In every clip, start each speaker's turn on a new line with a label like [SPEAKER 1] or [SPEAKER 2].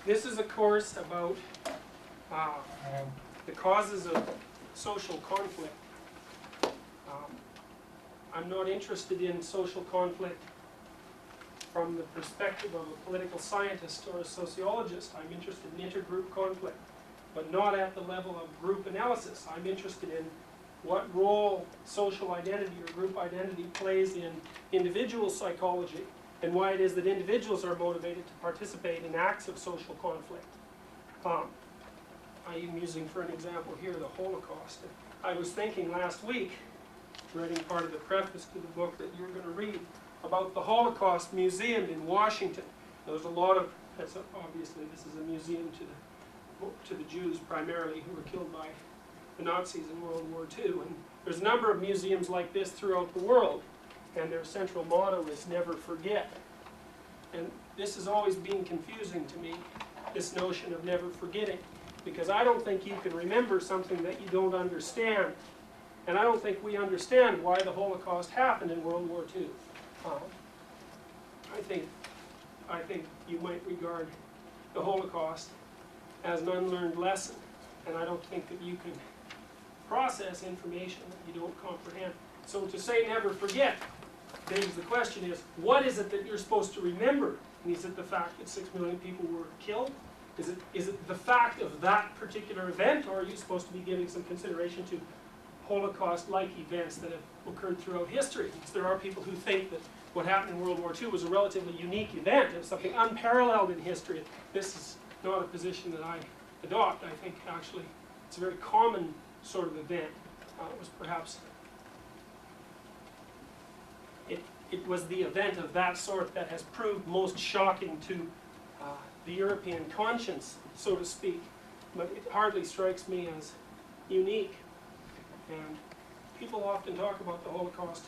[SPEAKER 1] This is a course about the causes of social conflict. I'm not interested in social conflict from the perspective of a political scientist or a sociologist. I'm interested in intergroup conflict, but not at the level of group analysis. I'm interested in what role social identity or group identity plays in individual psychology, and why it is that individuals are motivated to participate in acts of social conflict. I am using for an example here the Holocaust. I was thinking last week, writing part of the preface to the book that you're going to read, about the Holocaust Museum in Washington. There's a lot of, obviously this is a museum to the Jews primarily who were killed by the Nazis in World War II. And there's a number of museums like this throughout the world, and their central motto is never forget. And this has always been confusing to me, this notion of never forgetting, because I don't think you can remember something that you don't understand. And I don't think we understand why the Holocaust happened in World War II. I think you might regard the Holocaust as an unlearned lesson, and I don't think that you can process information that you don't comprehend. So to say never forget, begs the question is, what is it that you're supposed to remember? And is it the fact that 6 million people were killed? Is it the fact of that particular event, or are you supposed to be giving some consideration to Holocaust-like events that have occurred throughout history? Because there are people who think that what happened in World War II was a relatively unique event. It was something unparalleled in history. This is not a position that I adopt. I think actually it's a very common sort of event. It was perhaps, it was the event of that sort that has proved most shocking to the European conscience, so to speak. But it hardly strikes me as unique. And people often talk about the Holocaust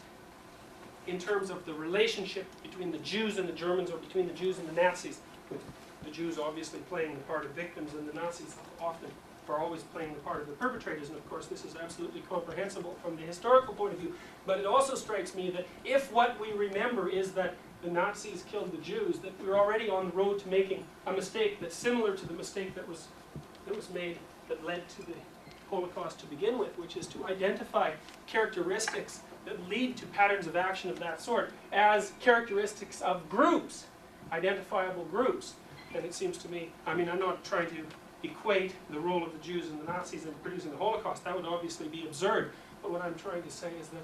[SPEAKER 1] in terms of the relationship between the Jews and the Germans, or between the Jews and the Nazis, with the Jews obviously playing the part of victims, and the Nazis often are always playing the part of the perpetrators. And of course this is absolutely comprehensible from the historical point of view. But it also strikes me that if what we remember is that the Nazis killed the Jews, that we're already on the road to making a mistake that's similar to the mistake that was made, that led to the Holocaust to begin with, which is to identify characteristics that lead to patterns of action of that sort as characteristics of groups, identifiable groups. And it seems to me, I mean, I'm not trying to equate the role of the Jews and the Nazis in producing the Holocaust. That would obviously be absurd. But what I'm trying to say is that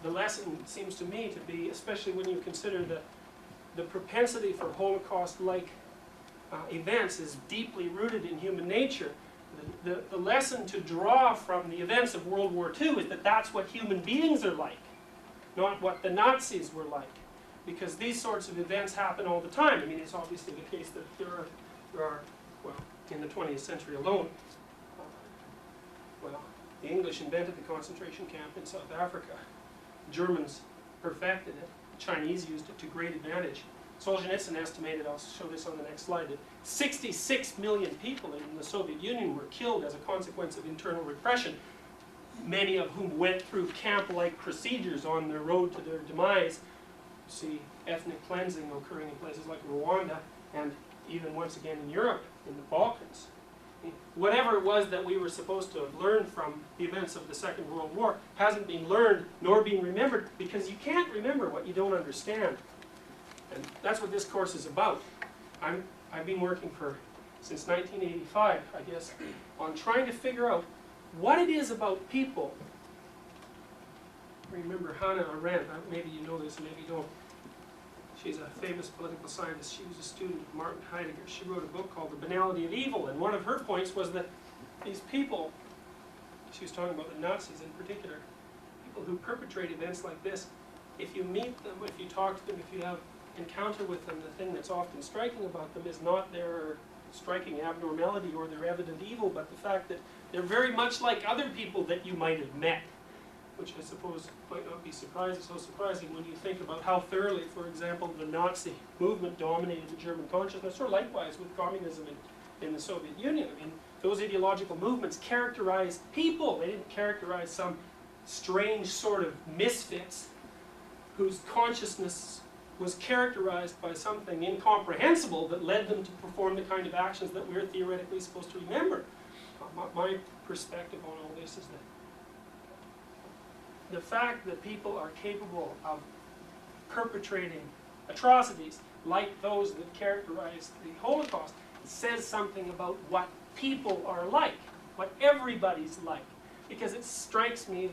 [SPEAKER 1] the lesson seems to me to be, especially when you consider the propensity for Holocaust-like events is deeply rooted in human nature. The lesson to draw from the events of World War II is that that's what human beings are like, not what the Nazis were like. Because these sorts of events happen all the time. I mean, it's obviously the case that there are well, in the 20th century alone, well, the English invented the concentration camp in South Africa. Germans perfected it. The Chinese used it to great advantage. Solzhenitsyn estimated, I'll show this on the next slide, that 66 million people in the Soviet Union were killed as a consequence of internal repression, many of whom went through camp-like procedures on their road to their demise. You see ethnic cleansing occurring in places like Rwanda, and even once again in Europe, in the Balkans. Whatever it was that we were supposed to have learned from the events of the Second World War hasn't been learned nor been remembered, because you can't remember what you don't understand. And that's what this course is about. I've been working since 1985, I guess, on trying to figure out what it is about people. Remember Hannah Arendt, maybe you know this, maybe you don't. She's a famous political scientist. She was a student of Martin Heidegger. She wrote a book called The Banality of Evil, and one of her points was that these people, she was talking about the Nazis in particular, people who perpetrate events like this, if you meet them, if you talk to them, if you have encounter with them, the thing that's often striking about them is not their striking abnormality or their evident evil, but the fact that they're very much like other people that you might have met, which I suppose might not be so surprising when you think about how thoroughly, for example, the Nazi movement dominated the German consciousness, or likewise with communism in the Soviet Union. I mean, those ideological movements characterized people. They didn't characterize some strange sort of misfits whose consciousness was characterized by something incomprehensible that led them to perform the kind of actions that we're theoretically supposed to remember. My perspective on all this is that the fact that people are capable of perpetrating atrocities like those that characterize the Holocaust says something about what people are like, what everybody's like. Because it strikes me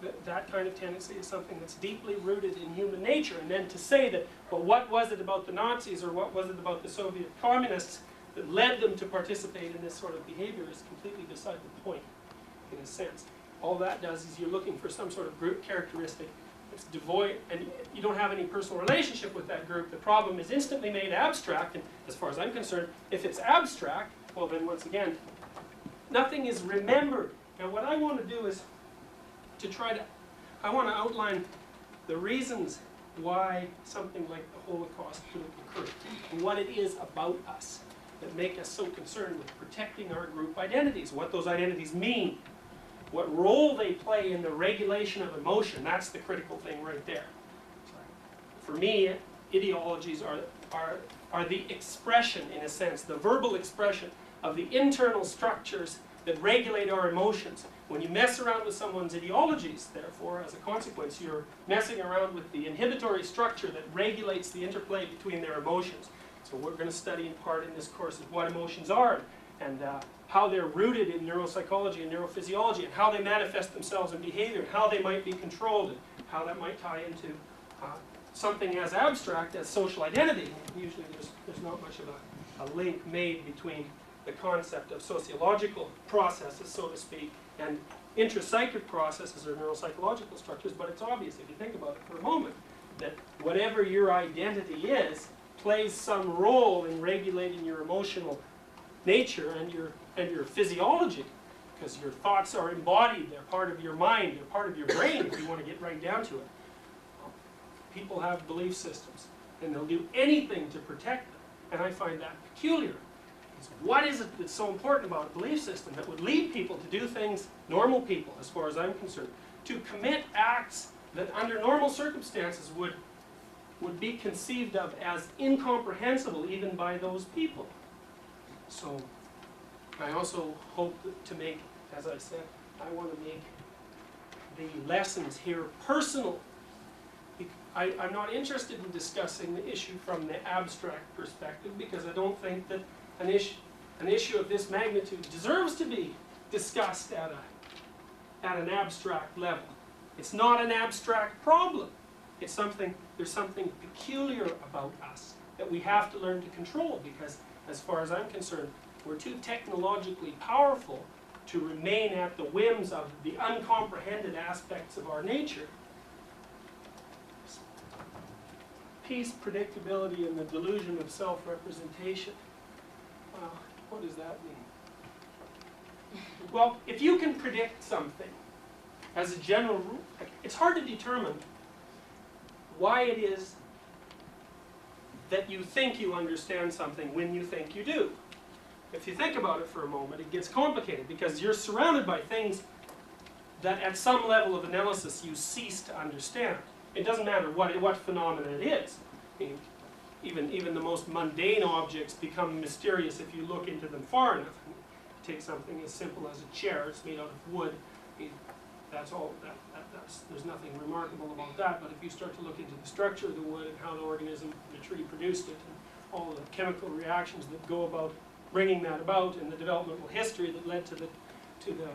[SPEAKER 1] that kind of tendency is something that's deeply rooted in human nature. And then to say that, well, what was it about the Nazis or what was it about the Soviet communists that led them to participate in this sort of behavior is completely beside the point, in a sense. All that does is you're looking for some sort of group characteristic that's devoid, and you don't have any personal relationship with that group. The problem is instantly made abstract, and as far as I'm concerned, if it's abstract, well then once again, nothing is remembered. Now what I want to do is I want to outline the reasons why something like the Holocaust could have occurred, and what it is about us that make us so concerned with protecting our group identities, what those identities mean, what role they play in the regulation of emotion. That's the critical thing right there. For me, ideologies are the expression, in a sense, the verbal expression of the internal structures that regulate our emotions. When you mess around with someone's ideologies, therefore, as a consequence, you're messing around with the inhibitory structure that regulates the interplay between their emotions. So we're going to study in part in this course of what emotions are, and how they're rooted in neuropsychology and neurophysiology, and how they manifest themselves in behavior, and how they might be controlled, and how that might tie into something as abstract as social identity. Usually there's not much of a link made between the concept of sociological processes, so to speak, and intrapsychic processes or neuropsychological structures, but it's obvious if you think about it for a moment that whatever your identity is plays some role in regulating your emotional nature and your physiology, because your thoughts are embodied, they're part of your mind, they're part of your brain if you want to get right down to it. People have belief systems, and they'll do anything to protect them, and I find that peculiar. So what is it that's so important about a belief system that would lead people to do things, normal people as far as I'm concerned, to commit acts that under normal circumstances would be conceived of as incomprehensible even by those people? So I also hope to make, as I said, I want to make the lessons here personal. I'm not interested in discussing the issue from the abstract perspective, because I don't think that an issue of this magnitude deserves to be discussed at an abstract level. It's not an abstract problem. It's something, there's something peculiar about us that we have to learn to control, because as far as I'm concerned, we're too technologically powerful to remain at the whims of the uncomprehended aspects of our nature. Peace, predictability, and the delusion of self-representation. What does that mean? Well, if you can predict something, as a general rule, it's hard to determine why it is that you think you understand something when you think you do. If you think about it for a moment, it gets complicated, because you're surrounded by things that at some level of analysis you cease to understand. It doesn't matter what phenomenon it is. I mean, even the most mundane objects become mysterious if you look into them far enough. Take something as simple as a chair. It's made out of wood. I mean, that's all. There's nothing remarkable about that. But if you start to look into the structure of the wood and how the organism, the tree, produced it, and all the chemical reactions that go about bringing that about, and the developmental history that led to the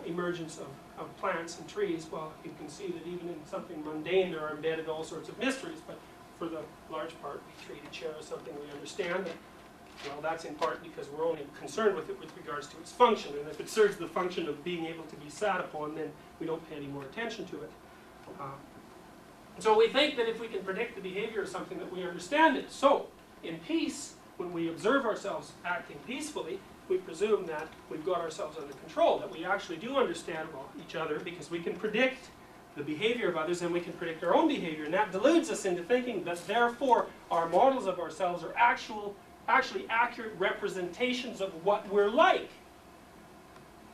[SPEAKER 1] emergence of plants and trees, well, you can see that even in something mundane there are embedded all sorts of mysteries. But for the large part, we treat a chair as something we understand. And, well, that's in part because we're only concerned with it with regards to its function. And if it serves the function of being able to be sat upon, then we don't pay any more attention to it. So we think that if we can predict the behavior of something, that we understand it. So, in peace, when we observe ourselves acting peacefully, we presume that we've got ourselves under control, that we actually do understand about each other, because we can predict the behavior of others and we can predict our own behavior. And that deludes us into thinking that therefore our models of ourselves are actually accurate representations of what we're like.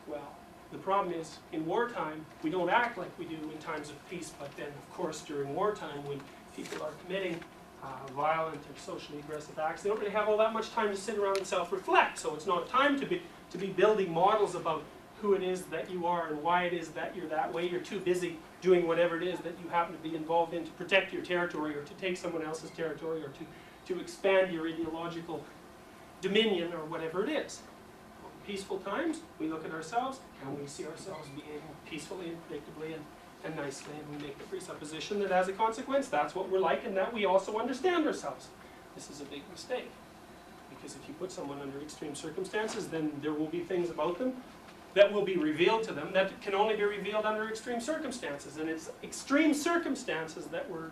[SPEAKER 1] Well, the problem is, in wartime, we don't act like we do in times of peace, but then, of course, during wartime, when people are committing violent or socially aggressive acts, they don't really have all that much time to sit around and self-reflect. So it's not time to be building models about who it is that you are and why it is that you're that way. You're too busy doing whatever it is that you happen to be involved in to protect your territory or to take someone else's territory or to expand your ideological dominion or whatever it is. In peaceful times, we look at ourselves and we see ourselves behaving peacefully and predictably and nicely, and we make the presupposition that as a consequence, that's what we're like and that we also understand ourselves. This is a big mistake, because if you put someone under extreme circumstances, then there will be things about them that will be revealed to them that can only be revealed under extreme circumstances. And it's extreme circumstances that we're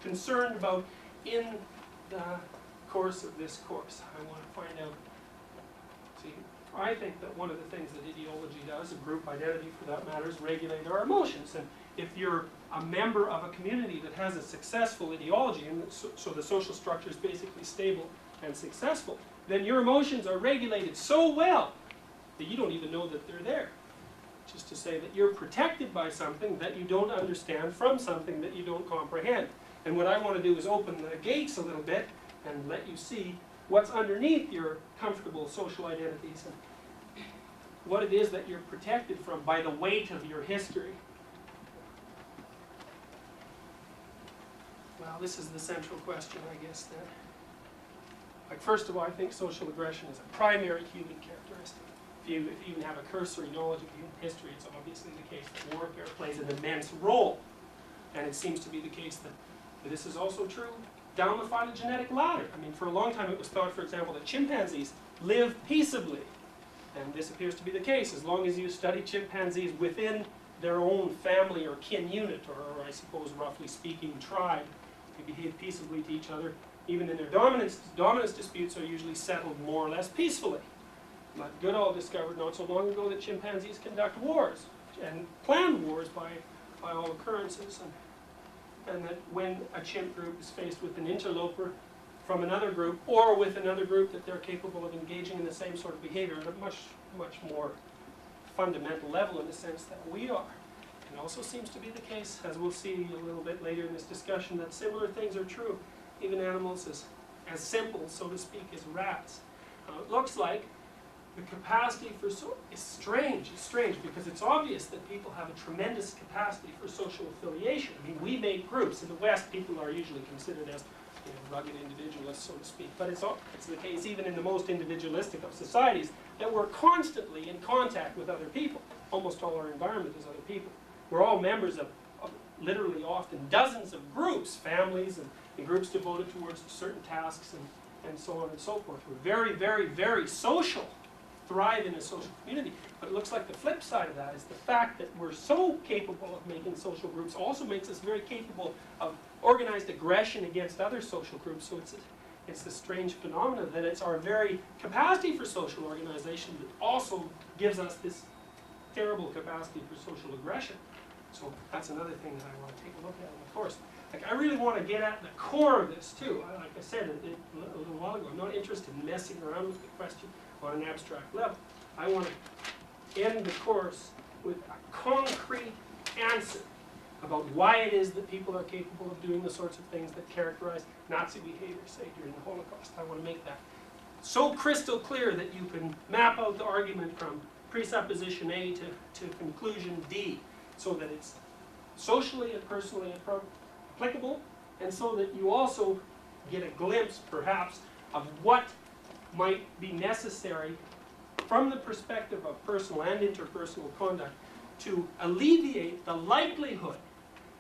[SPEAKER 1] concerned about in the course of this course. I want to find out, see, I think that one of the things that ideology does, a group identity for that matter, is regulate our emotions. And if you're a member of a community that has a successful ideology, and so the social structure is basically stable and successful, then your emotions are regulated so well that you don't even know that they're there. Which is to say that you're protected by something that you don't understand from something that you don't comprehend. And what I want to do is open the gates a little bit and let you see what's underneath your comfortable social identities and what it is that you're protected from by the weight of your history. Well, this is the central question, I guess, then. Like, first of all, I think social aggression is a primary human characteristic. If you even have a cursory knowledge of human history, it's obviously the case that warfare plays an immense role. And it seems to be the case that this is also true down the phylogenetic ladder. I mean, for a long time it was thought, for example, that chimpanzees live peaceably. And this appears to be the case. As long as you study chimpanzees within their own family or kin unit, or I suppose, roughly speaking, tribe, they behave peaceably to each other. Even in their dominance disputes are usually settled more or less peacefully. But Goodall discovered not so long ago that chimpanzees conduct wars, and plan wars by all occurrences, and that when a chimp group is faced with an interloper from another group, or with another group, that they're capable of engaging in the same sort of behavior at a much, much more fundamental level in the sense that we are. It also seems to be the case, as we'll see a little bit later in this discussion, that similar things are true, even animals as simple, so to speak, as rats. It looks like the capacity for it's strange because it's obvious that people have a tremendous capacity for social affiliation. I mean, we make groups. In the West, people are usually considered as rugged individualists, so to speak. But it's the case even in the most individualistic of societies that we're constantly in contact with other people. Almost all our environment is other people. We're all members of literally often dozens of groups, families, and groups devoted towards certain tasks and so on and so forth. We're very, very, very social. Thrive in a social community. But it looks like the flip side of that is the fact that we're so capable of making social groups also makes us very capable of organized aggression against other social groups. So it's the strange phenomenon that it's our very capacity for social organization that also gives us this terrible capacity for social aggression. So that's another thing that I want to take a look at in the course. Like, I really want to get at the core of this too. Like I said a little while ago, I'm not interested in messing around with the question on an abstract level. I want to end the course with a concrete answer about why it is that people are capable of doing the sorts of things that characterize Nazi behavior, say, during the Holocaust. I want to make that so crystal clear that you can map out the argument from presupposition A to conclusion D, so that it's socially and personally applicable, and so that you also get a glimpse, perhaps, of what might be necessary from the perspective of personal and interpersonal conduct to alleviate the likelihood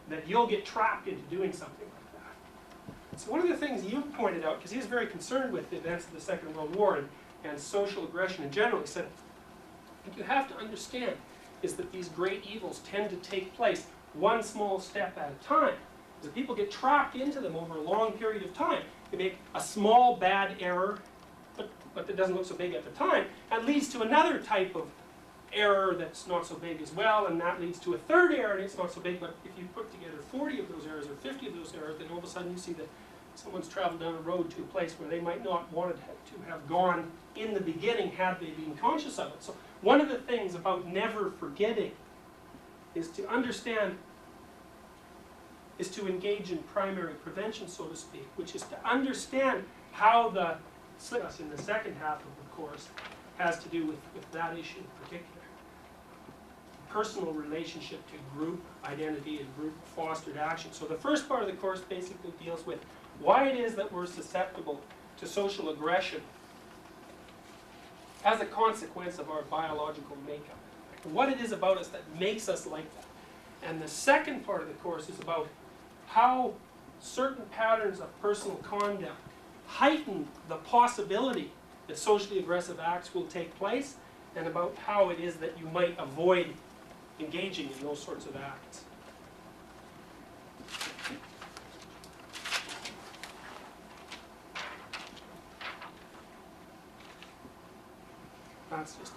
[SPEAKER 1] that you'll get trapped into doing something like that. So one of the things you pointed out, because he was very concerned with the events of the Second World War and social aggression in general, he said, what you have to understand is that these great evils tend to take place one small step at a time. Because people get trapped into them over a long period of time. They make a small bad error, but that doesn't look so big at the time, and leads to another type of error that's not so big as well, and that leads to a third error, and it's not so big, but if you put together 40 of those errors or 50 of those errors, then all of a sudden you see that someone's traveled down a road to a place where they might not want to have gone in the beginning had they been conscious of it. So one of the things about never forgetting is to understand is to engage in primary prevention, so to speak, which is to understand how the in the second half of the course has to do with that issue in particular. Personal relationship to group identity and group fostered action. So the first part of the course basically deals with why it is that we're susceptible to social aggression as a consequence of our biological makeup. What it is about us that makes us like that. And the second part of the course is about how certain patterns of personal conduct heighten the possibility that socially aggressive acts will take place, and about how it is that you might avoid engaging in those sorts of acts. That's just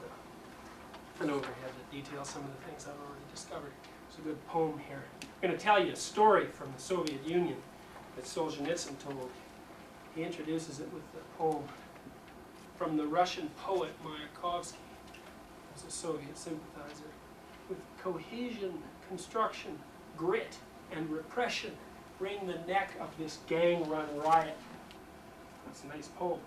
[SPEAKER 1] an overhead that details some of the things I've already discovered. There's a good poem here. I'm going to tell you a story from the Soviet Union that Solzhenitsyn told. He introduces it with the poem from the Russian poet Mayakovsky, who was a Soviet sympathizer. With cohesion, construction, grit, and repression, wring the neck of this gang-run riot. That's a nice poem.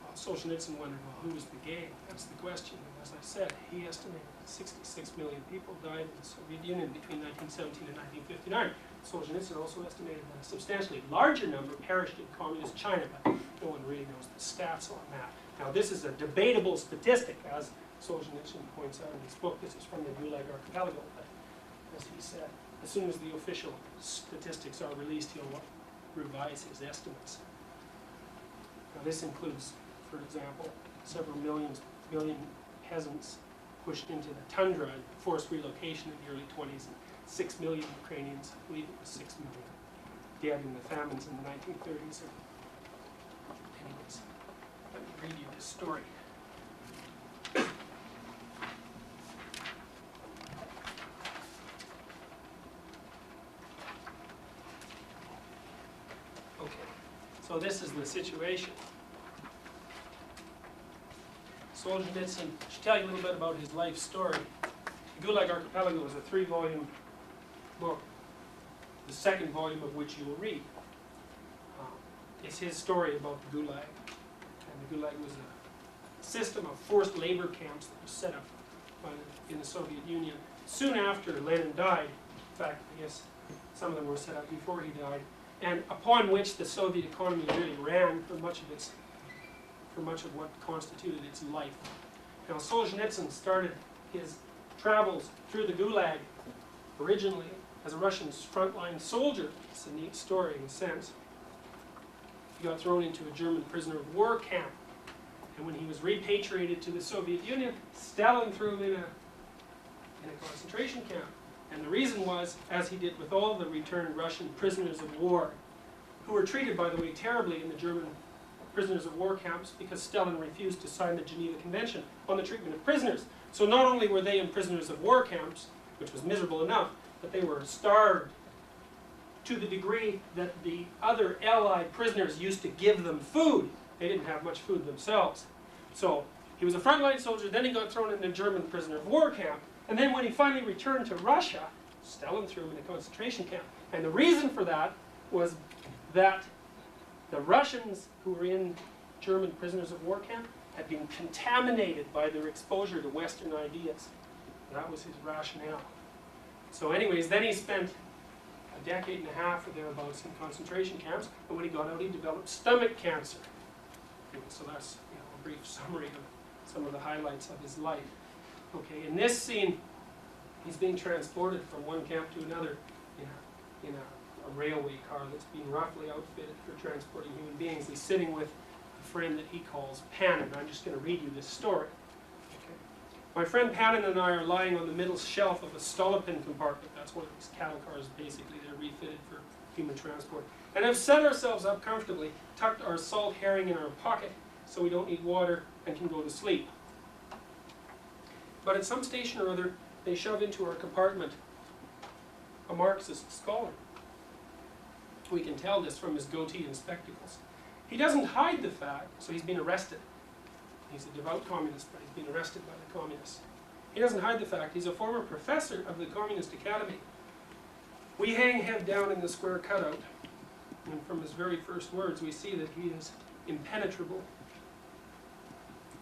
[SPEAKER 1] Well, Solzhenitsyn wondered, well, who was the gang? That's the question. And as I said, he estimated that 66 million people died in the Soviet Union between 1917 and 1959. Solzhenitsyn also estimated that a substantially larger number perished in communist China, but no one really knows the stats on that. Now, this is a debatable statistic, as Solzhenitsyn points out in his book. This is from the Gulag Archipelago, but as he said, as soon as the official statistics are released, he'll revise his estimates. Now, this includes, for example, several million peasants pushed into the tundra and forced relocation in the early 20s, and 6 million Ukrainians, I believe it was 6 million, dead in the famines in the 1930s. Anyways, let me read you this story. Okay, so this is the situation. Solzhenitsyn, I should tell you a little bit about his life story. The Gulag Archipelago is a 3-volume book, the second volume of which you will read. It's his story about the Gulag. And the Gulag was a system of forced labor camps that was set up in the Soviet Union soon after Lenin died. In fact, I guess some of them were set up before he died, and upon which the Soviet economy really ran for much of what constituted its life. Now, Solzhenitsyn started his travels through the Gulag originally as a Russian frontline soldier. It's a neat story in a sense. He got thrown into a German prisoner of war camp, and when he was repatriated to the Soviet Union, Stalin threw him in a concentration camp. And the reason was, as he did with all the returned Russian prisoners of war, who were treated, by the way, terribly in the German prisoners of war camps, because Stalin refused to sign the Geneva Convention on the treatment of prisoners. So not only were they in prisoners of war camps, which was miserable enough, but they were starved to the degree that the other Allied prisoners used to give them food. They didn't have much food themselves. So he was a frontline soldier, then he got thrown in a German prisoner of war camp, and then when he finally returned to Russia, Stalin threw him in a concentration camp. And the reason for that was that the Russians who were in German prisoners of war camp had been contaminated by their exposure to Western ideas. That was his rationale. So anyways, then he spent a decade and a half or thereabouts in concentration camps, and when he got out, he developed stomach cancer. So that's a brief summary of some of the highlights of his life. Okay, in this scene, he's being transported from one camp to another in a railway car that's been roughly outfitted for transporting human beings. He's sitting with a friend that he calls Panin. I'm just going to read you this story. Okay. My friend Panin and I are lying on the middle shelf of a Stolypin compartment. That's one of these cattle cars, basically. They're refitted for human transport. And have set ourselves up comfortably, tucked our salt herring in our pocket so we don't need water and can go to sleep. But at some station or other, they shove into our compartment a Marxist scholar. We can tell this from his goatee and spectacles. He doesn't hide the fact, so he's been arrested. He's a devout communist, but he's been arrested by the communists. He doesn't hide the fact he's a former professor of the Communist Academy. We hang head down in the square cutout, and from his very first words we see that he is impenetrable.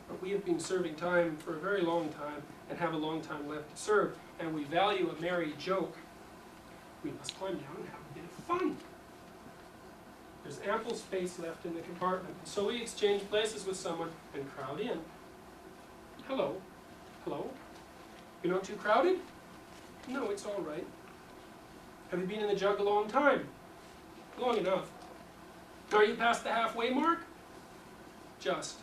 [SPEAKER 1] But we have been serving time for a very long time and have a long time left to serve, and we value a merry joke. We must climb down and have a bit of fun. There's ample space left in the compartment, and so we exchange places with someone and crowd in. Hello. Hello? You're not too crowded? No, it's all right. Have you been in the jug a long time? Long enough. Are you past the halfway mark? Just.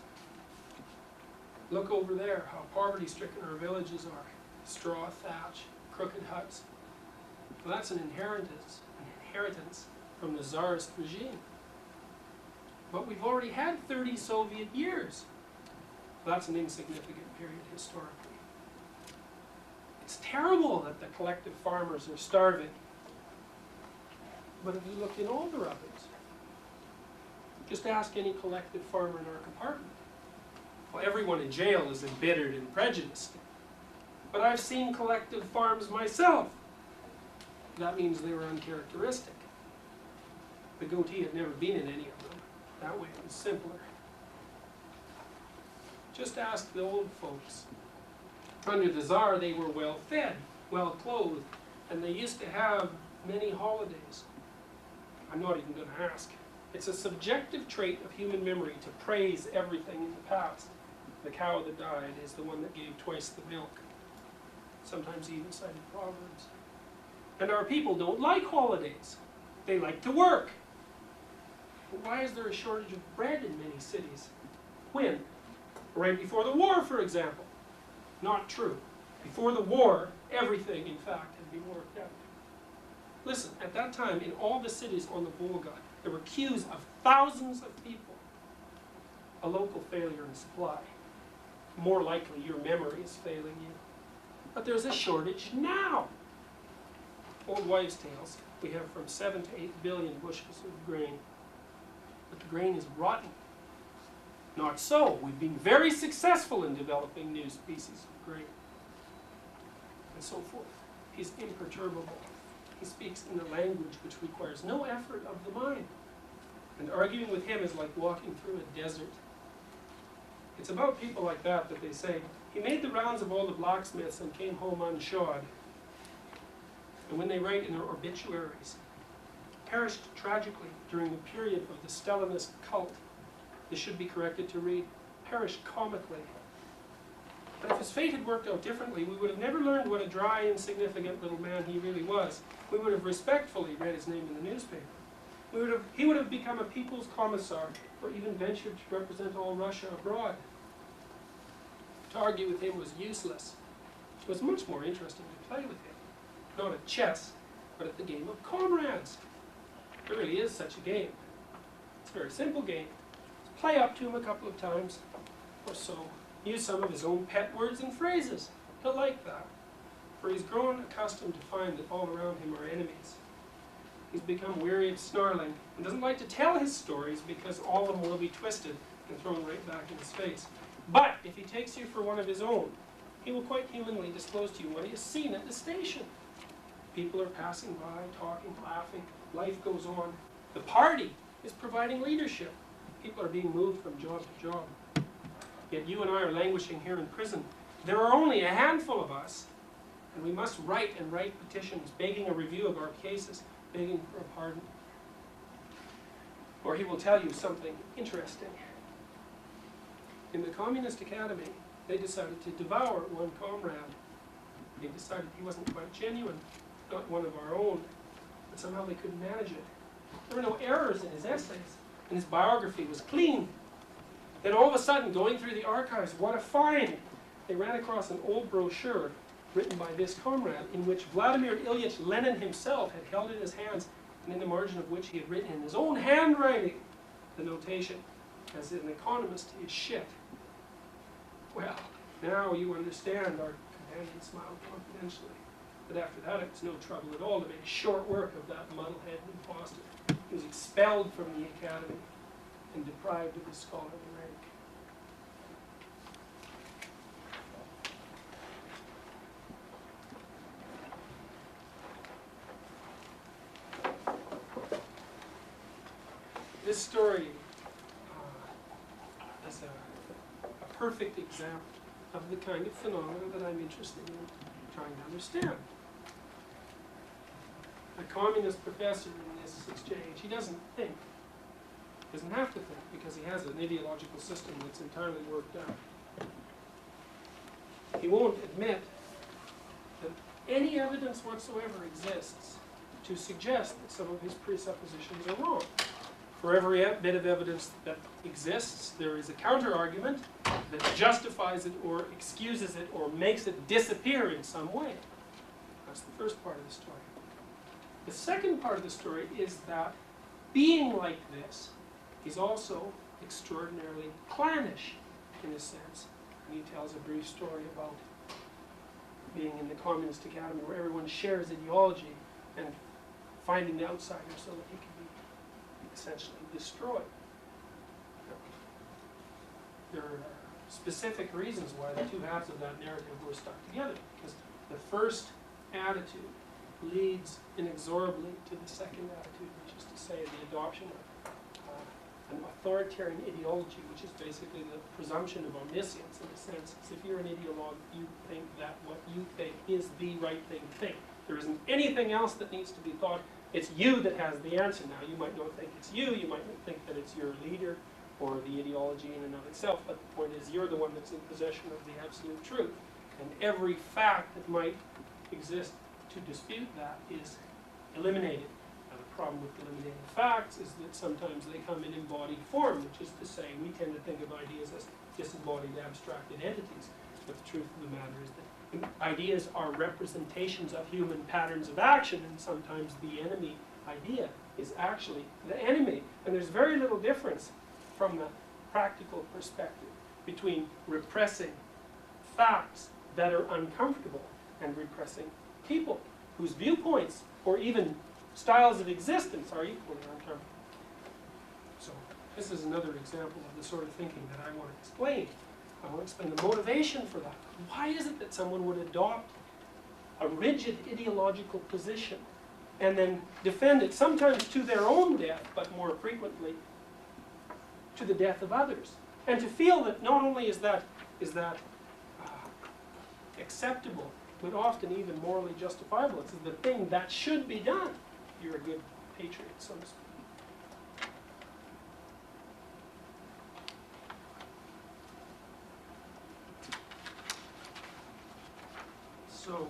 [SPEAKER 1] Look over there, how poverty-stricken our villages are. Straw thatch, crooked huts. Well, that's an inheritance from the Tsarist regime. But we've already had 30 Soviet years. Well, that's an insignificant period historically. It's terrible that the collective farmers are starving. But if you look in all the others, just ask any collective farmer in our compartment. Well, everyone in jail is embittered and prejudiced. But I've seen collective farms myself. That means they were uncharacteristic. The goatee had never been in any of them. That way it was simpler. Just ask the old folks. Under the Tsar, they were well fed, well clothed, and they used to have many holidays. I'm not even going to ask. It's a subjective trait of human memory to praise everything in the past. The cow that died is the one that gave twice the milk. Sometimes he even cited Proverbs. And our people don't like holidays. They like to work. But why is there a shortage of bread in many cities? When? Right before the war, for example. Not true. Before the war, everything, in fact, had been worked out. Listen, at that time, in all the cities on the Volga, there were queues of thousands of people. A local failure in supply. More likely, your memory is failing you. But there's a shortage now. Old wives' tales, we have from 7 to 8 billion bushels of grain. But the grain is rotten. Not so. We've been very successful in developing new species of grain. And so forth. He's imperturbable. He speaks in a language which requires no effort of the mind. And arguing with him is like walking through a desert. It's about people like that that they say, he made the rounds of all the blacksmiths and came home unshod. And when they write in their obituaries, perished tragically during the period of the Stalinist cult, this should be corrected to read, perished comically. But if his fate had worked out differently, we would have never learned what a dry, insignificant little man he really was. We would have respectfully read his name in the newspaper. He would have become a people's commissar, or even ventured to represent all Russia abroad. To argue with him was useless. It was much more interesting to play with him. Not at chess, but at the game of comrades. There really is such a game. It's a very simple game. Play up to him a couple of times, or so. Use some of his own pet words and phrases. He'll like that. For he's grown accustomed to find that all around him are enemies. He's become weary of snarling, and doesn't like to tell his stories because all of them will be twisted and thrown right back in his face. But if he takes you for one of his own, he will quite humanly disclose to you what he has seen at the station. People are passing by, talking, laughing. Life goes on. The party is providing leadership. People are being moved from job to job. Yet you and I are languishing here in prison. There are only a handful of us, and we must write petitions, begging a review of our cases, begging for a pardon. Or he will tell you something interesting. In the Communist Academy, they decided to devour one comrade. They decided he wasn't quite genuine, not one of our own, but somehow they couldn't manage it. There were no errors in his essays, and his biography was clean. Then all of a sudden, going through the archives, what a find! They ran across an old brochure written by this comrade, in which Vladimir Ilyich Lenin himself had held in his hands, and in the margin of which he had written in his own handwriting the notation, as an economist, he is shit. Well, now you understand, our companion smiled confidentially. But after that, it was no trouble at all to make short work of that muddlehead impostor. He was expelled from the academy and deprived of his scholarly rank. this story is a perfect example of the kind of phenomena that I'm interested in trying to understand. A communist professor in this exchange, he doesn't think. He doesn't have to think because he has an ideological system that's entirely worked out. He won't admit that any evidence whatsoever exists to suggest that some of his presuppositions are wrong. For every bit of evidence that exists, there is a counter-argument that justifies it or excuses it or makes it disappear in some way. That's the first part of the story. The second part of the story is that being like this is also extraordinarily clannish, in a sense. And he tells a brief story about being in the Communist Academy where everyone shares ideology and finding the outsider so that he can be essentially destroyed. There are specific reasons why the two halves of that narrative were stuck together, because the first attitude leads inexorably to the second attitude, which is to say the adoption of an authoritarian ideology, which is basically the presumption of omniscience in a sense. If you're an ideologue, you think that what you think is the right thing to think. There isn't anything else that needs to be thought. It's you that has the answer now. You might not think it's you might not think that it's your leader or the ideology in and of itself, but the point is you're the one that's in possession of the absolute truth. And every fact that might exist to dispute that is eliminated. Now the problem with eliminating facts is that sometimes they come in embodied form, which is to say we tend to think of ideas as disembodied abstracted entities. But the truth of the matter is that ideas are representations of human patterns of action, and sometimes the enemy idea is actually the enemy. And there's very little difference from the practical perspective between repressing facts that are uncomfortable and repressing people whose viewpoints or even styles of existence are equally uncomfortable. So this is another example of the sort of thinking that I want to explain. I want to explain the motivation for that. Why is it that someone would adopt a rigid ideological position and then defend it, sometimes to their own death, but more frequently to the death of others? And to feel that not only is that acceptable, but often even morally justifiable. It's the thing that should be done if you're a good patriot, so to speak. So,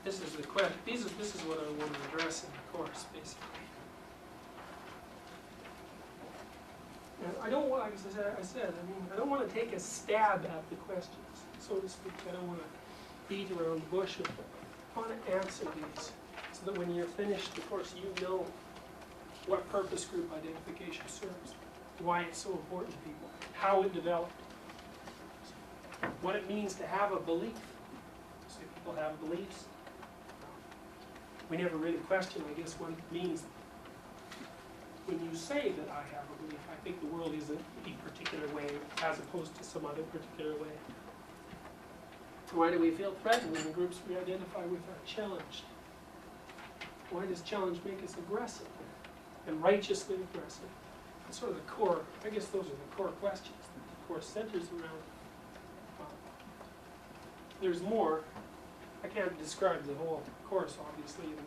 [SPEAKER 1] this is the question. This is what I want to address in the course, basically. And I don't want, like I said, I don't want to take a stab at the questions, so to speak. I don't want to beat around the bush with them. I want to answer these so that when you're finished the course, you know what purpose group identification serves, why it's so important to people, how it developed, what it means to have a belief. So people have beliefs. We never really question, I guess, what it means. When you say that I have a belief, I think the world is a particular way as opposed to some other particular way. Why do we feel threatened when the groups we identify with are challenged? Why does challenge make us aggressive and righteously aggressive? That's sort of the core, I guess those are the core questions that the course centers around. There's more. I can't describe the whole course, obviously, in